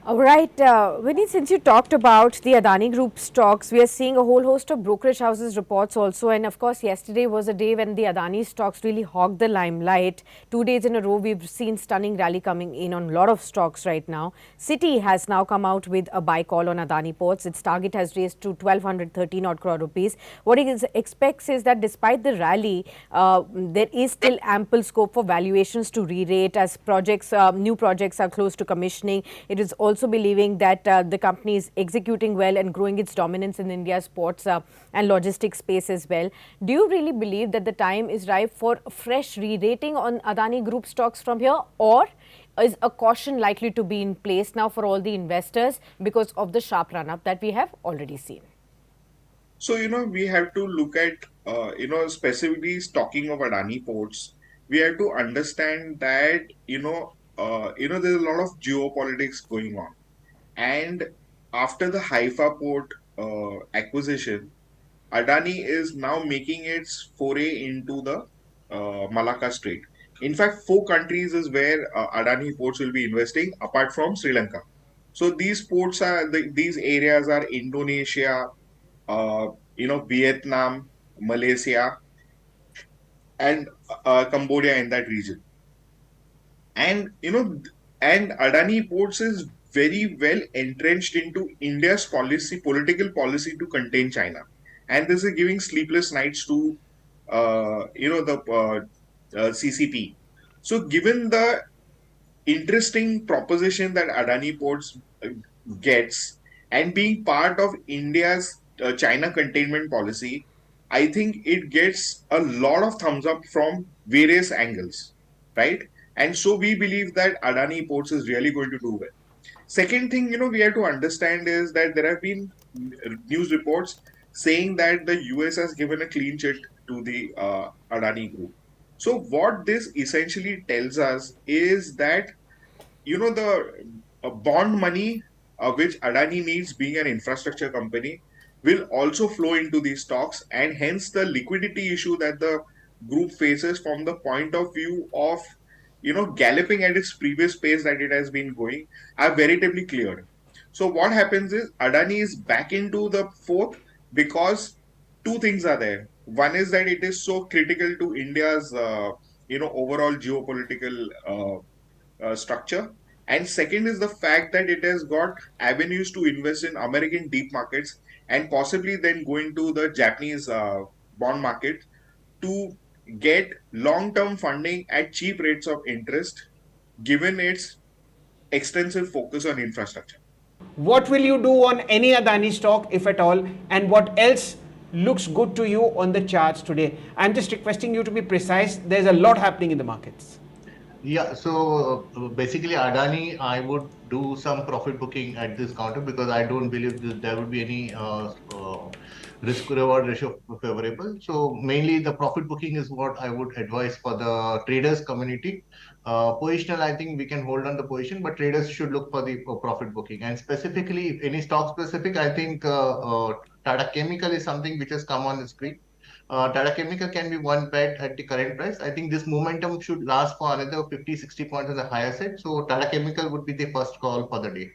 All right, Vinny, since you talked about the Adani Group stocks, we are seeing a whole host of brokerage houses reports also. And of course, yesterday was a day when the Adani stocks really hogged the limelight. 2 days in a row, we've seen stunning rally coming in on a lot of stocks right now. Citi has now come out with a buy call on Adani Ports. Its target has raised to 1,213 odd crore rupees. What it expects is that despite the rally, there is still ample scope for valuations to re-rate as new projects are close to commissioning. It is also believing that the company is executing well and growing its dominance in India's ports and logistics space as well. Do you really believe that the time is ripe for a fresh re-rating on Adani Group stocks from here, or is a caution likely to be in place now for all the investors because of the sharp run-up that we have already seen? So, we have to look at, specifically talking of Adani Ports, we have to understand that, there's a lot of geopolitics going on. And after the Haifa port acquisition, Adani is now making its foray into the Malacca Strait. In fact, 4 countries is where Adani Ports will be investing, apart from Sri Lanka. So these areas are Indonesia, uh, Vietnam, Malaysia, and Cambodia in that region. And and Adani Ports is very well entrenched into India's political policy to contain China, and this is giving sleepless nights to the CCP. So, given the interesting proposition that Adani Ports gets, and being part of India's China containment policy, I think it gets a lot of thumbs up from various angles, right? And so we believe that Adani Ports is really going to do well. Second thing, we have to understand is that there have been news reports saying that the US has given a clean chit to the Adani Group. So what this essentially tells us is that the bond money which Adani needs being an infrastructure company will also flow into these stocks, and hence the liquidity issue that the group faces from the point of view of galloping at its previous pace that it has been going are veritably cleared. So what happens is Adani is back into the fourth because two things are there. One is that it is so critical to India's overall geopolitical structure. And second is the fact that it has got avenues to invest in American deep markets and possibly then going to the Japanese bond market to get long term funding at cheap rates of interest, given its extensive focus on infrastructure. What will you do on any Adani stock, if at all, and what else looks good to you on the charts today? I'm just requesting you to be precise. There's a lot happening in the markets. Yeah, so basically Adani, I would do some profit booking at this counter because I don't believe that there would be any risk reward ratio favorable. So mainly the profit booking is what I would advise for the traders community. Positional, I think we can hold on the position, but traders should look for the profit booking. And specifically, if any stock specific, I think Tata Chemical is something which has come on the screen. Tata Chemical can be one bet at the current price. I think this momentum should last for another 50, 60 points on the higher side. So Tata Chemical would be the first call for the day.